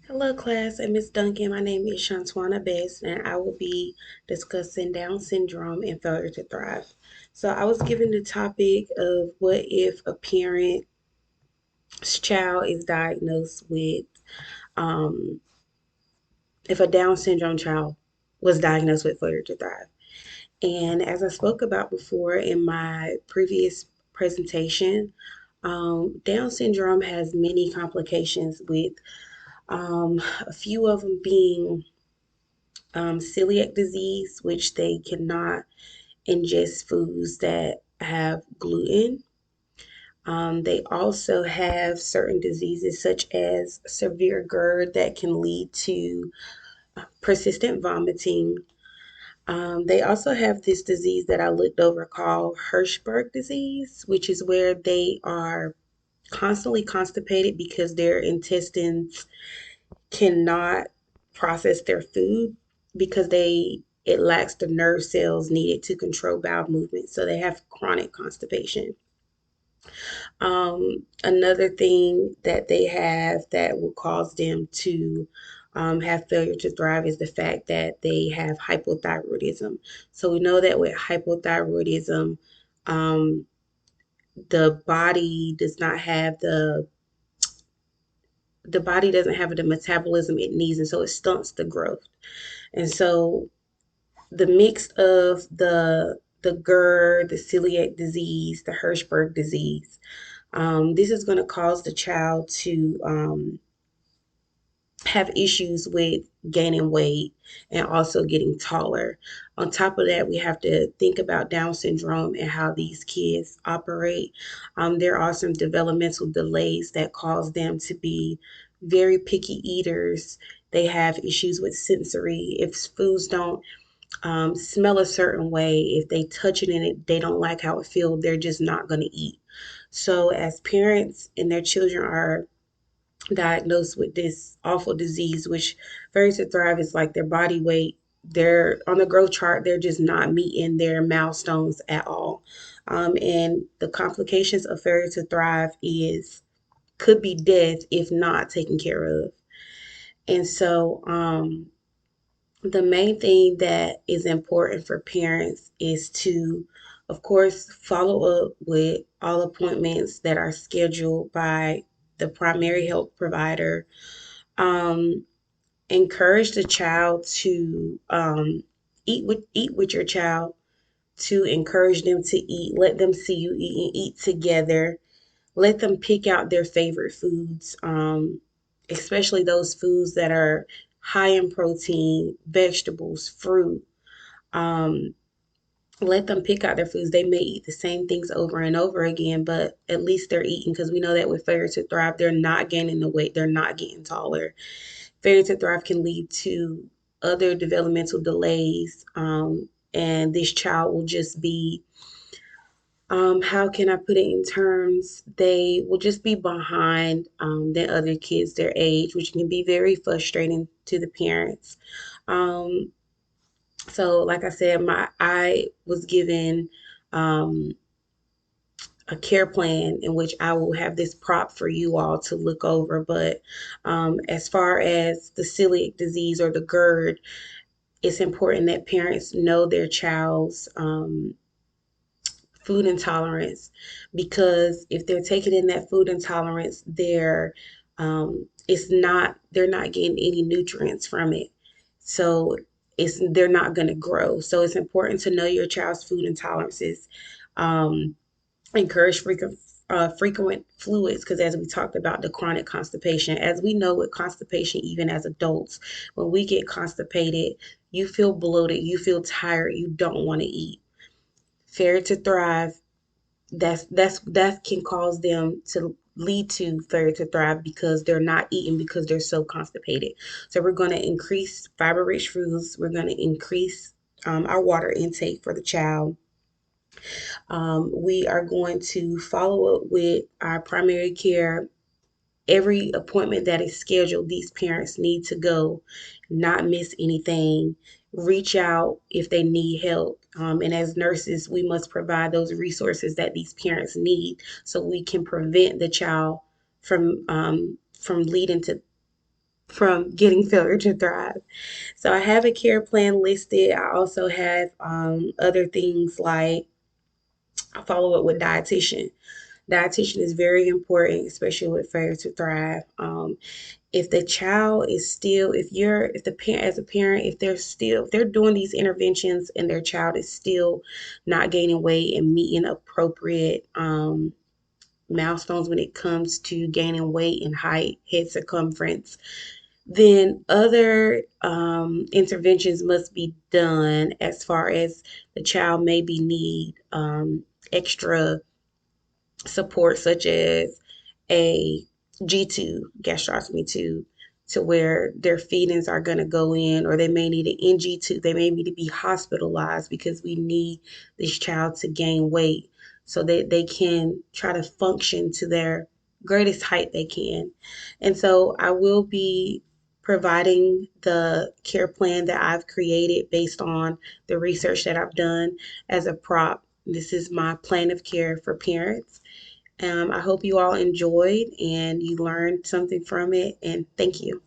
Hello, class, and Miss Duncan. My name is Shantwana Best, and I will be discussing Down syndrome and failure to thrive. So, I was given the topic of what if a parent's child is diagnosed with, um, if a Down syndrome child was diagnosed with failure to thrive. And as I spoke about before in my previous presentation, Down syndrome has many complications with a few of them being celiac disease, which they cannot ingest foods that have gluten. They also have certain diseases such as severe GERD that can lead to persistent vomiting. They also have this disease that I looked over called Hirschberg disease, which is where they are constantly constipated because their intestines cannot process their food because it lacks the nerve cells needed to control bowel movement. So they have chronic constipation. Another thing that they have that will cause them to have failure to thrive is the fact that they have hypothyroidism. So we know that with hypothyroidism, um, the body does not have the body doesn't have the metabolism it needs, and so it stunts the growth. And so the mix of the GERD, the celiac disease, the Hirschberg disease, this is going to cause the child to have issues with gaining weight and also getting taller. On top of that, we have to think about Down syndrome and how these kids operate. There are some developmental delays that cause them to be very picky eaters. They have issues with sensory. If foods don't smell a certain way, if they touch it and they don't like how it feels, they're just not going to eat. So, as parents and their children are diagnosed with this awful disease, which Failure to Thrive is like their body weight, they're on the growth chart, they're just not meeting their milestones at all. And the complications of Failure to Thrive is could be death if not taken care of. And so, the main thing that is important for parents is to, of course, follow up with all appointments that are scheduled by the primary health provider. Um, Encourage the child to eat with your child, to encourage them to eat. Let them see you eat and eat together. Let them pick out their favorite foods, especially those foods that are high in protein, vegetables, fruit. Um, Let them pick out their foods. They may eat the same things over and over again, but at least they're eating because we know that with Failure to Thrive, they're not gaining the weight, they're not getting taller. Failure to Thrive can lead to other developmental delays, and this child will just be how can I put it in terms? They will just be behind than other kids their age, which can be very frustrating to the parents. Um, so, like I said, I was given um, a care plan in which I will have this prop for you all to look over. But as far as the celiac disease or the GERD, it's important that parents know their child's food intolerance, because if they're taking in that food intolerance, they're not getting any nutrients from it. So they're not going to grow. So it's important to know your child's food intolerances. Um, Encourage frequent fluids, because as we talked about the chronic constipation, as we know with constipation, even as adults, when we get constipated, you feel bloated, you feel tired, you don't want to eat. Failure to Thrive, that can cause them to lead to Failure to Thrive because they're not eating because they're so constipated. So we're going to increase fiber rich foods, we're going to increase our water intake for the child. We are going to follow up with our primary care. Every appointment that is scheduled, these parents need to go, not miss anything. Reach out if they need help. And as nurses, we must provide those resources that these parents need so we can prevent the child from leading to from getting failure to thrive. So I have a care plan listed. I also have other things like I follow up with dietitian. Dietitian is very important, especially with failure to thrive. If the child is still, if the parent, as a parent, if they're doing these interventions and their child is still not gaining weight and meeting appropriate milestones when it comes to gaining weight and height, head circumference, then other interventions must be done as far as the child maybe need extra support, such as a G-tube, gastrostomy tube, to where their feedings are going to go in, or they may need an NG tube. They may need to be hospitalized because we need this child to gain weight so that they can try to function to their greatest height they can. And so I will be providing the care plan that I've created based on the research that I've done as a prop. This is my plan of care for parents. I hope you all enjoyed and you learned something from it, and thank you.